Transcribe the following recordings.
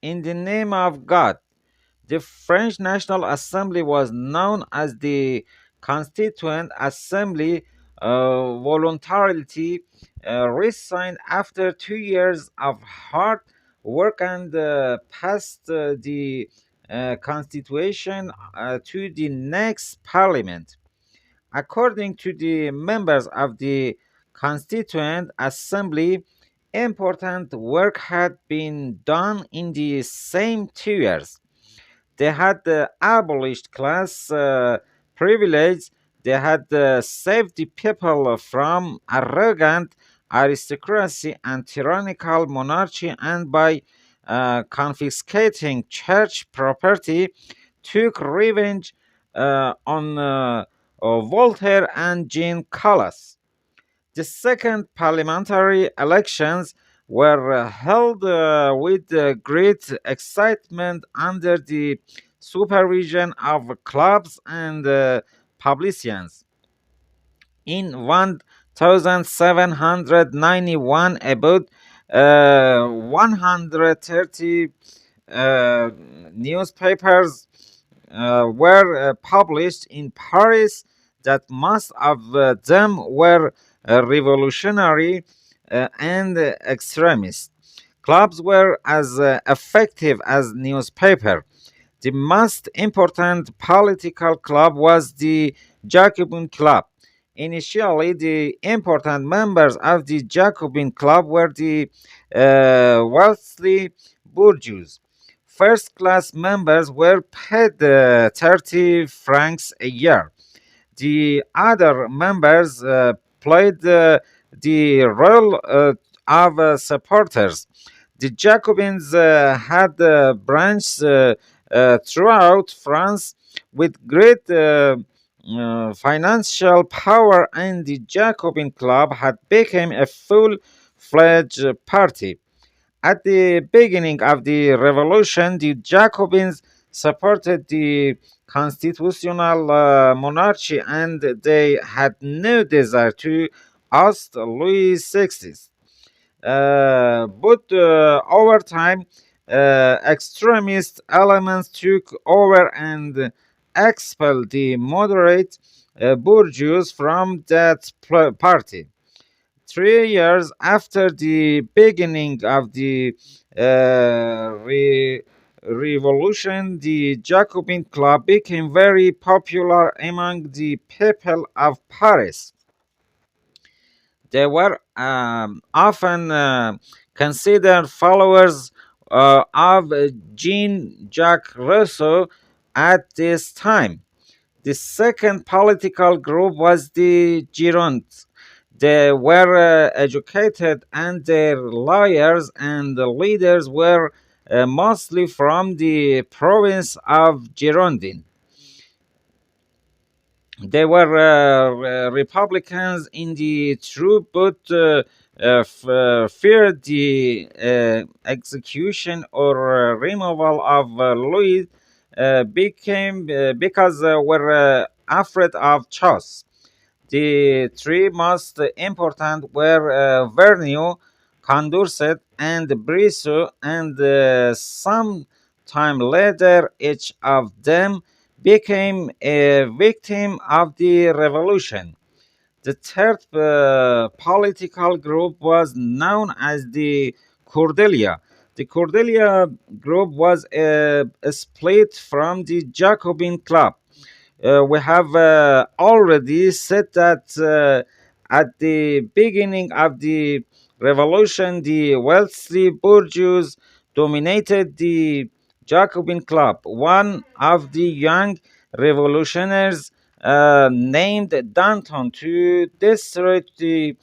In the name of God. The French National Assembly was known as the Constituent Assembly, voluntarily resigned after 2 years of hard work and passed the constitution to the next parliament. According to the members of the Constituent Assembly, important work had been done in the same 2 years. They had abolished class privilege. They had saved the people from arrogant aristocracy and tyrannical monarchy, and by confiscating church property, took revenge on Voltaire and Jean Calas. The second parliamentary elections were held with great excitement under the supervision of clubs and publicans. In 1791, about 130 uh, newspapers were published in Paris, that most of them were revolutionary and extremist. Clubs were as effective as newspaper. The most important political club was the Jacobin Club. Initially, the important members of the Jacobin Club were the wealthy bourgeois. First class members were paid 30 francs a year. The other members played the role of supporters. The Jacobins had branches throughout France with great financial power, and the Jacobin Club had become a full-fledged party. At the beginning of the revolution, the Jacobins supported the constitutional monarchy, and they had no desire to oust Louis XVI. But over time, extremist elements took over and expelled the moderate bourgeois from that party. 3 years after the beginning of the revolution, the Jacobin Club became very popular among the people of Paris. They were often considered followers of Jean Jacques Rousseau at this time. The second political group was the Gironds. They were educated, and their lawyers and the leaders were mostly from the province of Girondin. They were Republicans in the truth, but feared the execution or removal of Louis became because were afraid of Charles. The three most important were Vergniaud, Condorcet, and Brissot, and some time later, each of them became a victim of the revolution. The third political group was known as the Cordelia. The Cordelia group was a split from the Jacobin Club. We have already said that at the beginning of the revolution, the wealthy bourgeois dominated the Jacobin Club. One of the young revolutionaries named Danton to destroy the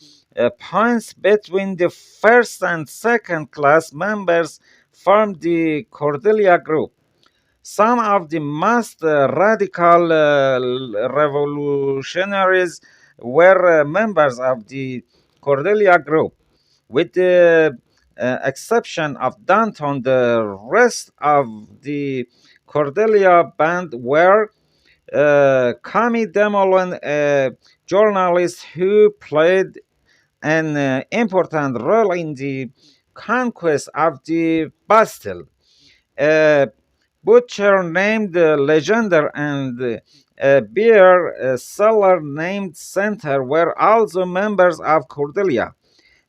points between the first and second class members formed the Cordelia group. Some of the most radical revolutionaries were members of the Cordelia group. With the exception of Danton, the rest of the Cordelia band were Camille Desmoulins, a journalist who played an important role in the conquest of the Bastille. A butcher named Legender and a beer seller named Center were also members of Cordelia.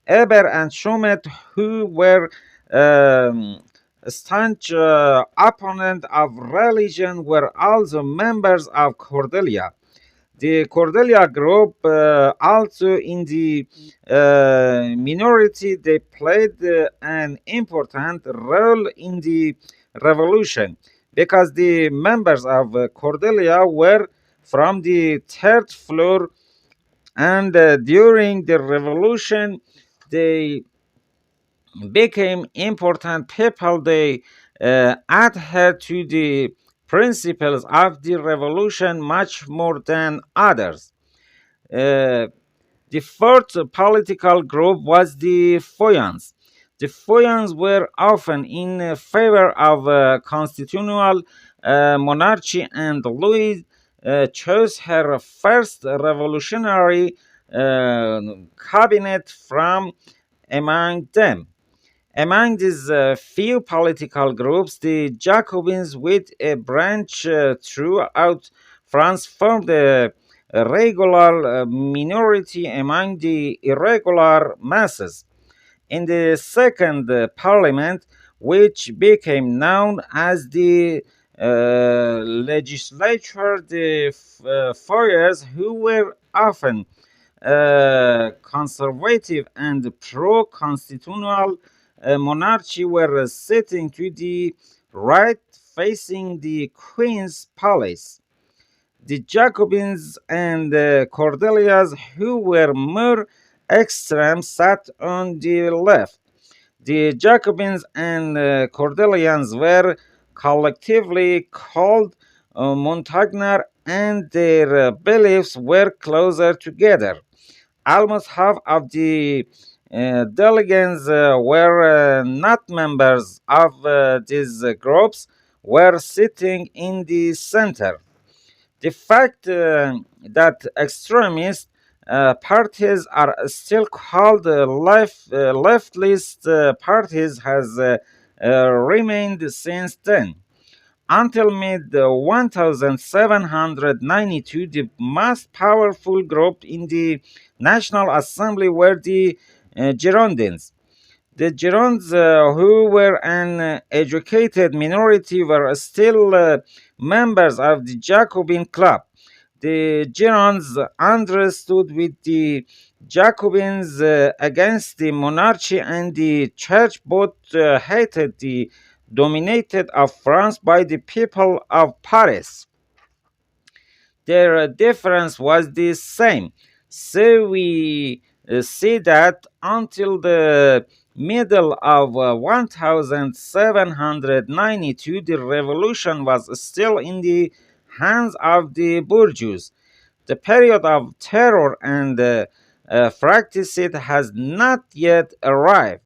Eber and Schumet, who were um, staunch opponents of religion, were also members of Cordelia. The Cordelia group, also in the minority, they played an important role in the revolution because the members of Cordelia were from the third floor, and during the revolution, they became important people. They adhered to the principles of the revolution much more than others. Uh, the fourth political group was the Foyans. The Foyans were often in favor of constitutional monarchy, and Louis chose her first revolutionary uh, cabinet from among them. Among these few political groups, the Jacobins, with a branch throughout France, formed a regular minority among the irregular masses. In the second parliament, which became known as the legislature, the foyers, who were often conservative and pro-constitutional monarchy, were sitting to the right, facing the Queen's palace. The Jacobins and Cordelias, who were more extreme, sat on the left. The Jacobins and Cordelians were collectively called Montagnar, and their beliefs were closer together. Almost half of the delegates were not members of these groups, were sitting in the center. The fact that extremist parties are still called leftist parties has remained since then. Until mid 1792, the most powerful group in the National Assembly were the Girondins. The Jironds, who were an educated minority, were still members of the Jacobin Club. The Gironds understood with the Jacobins against the monarchy and the church. Both hated the dominated of France by the people of Paris. Their difference was the same. So we see that until the middle of 1792, the revolution was still in the hands of the bourgeois. The period of terror and fratricide has not yet arrived.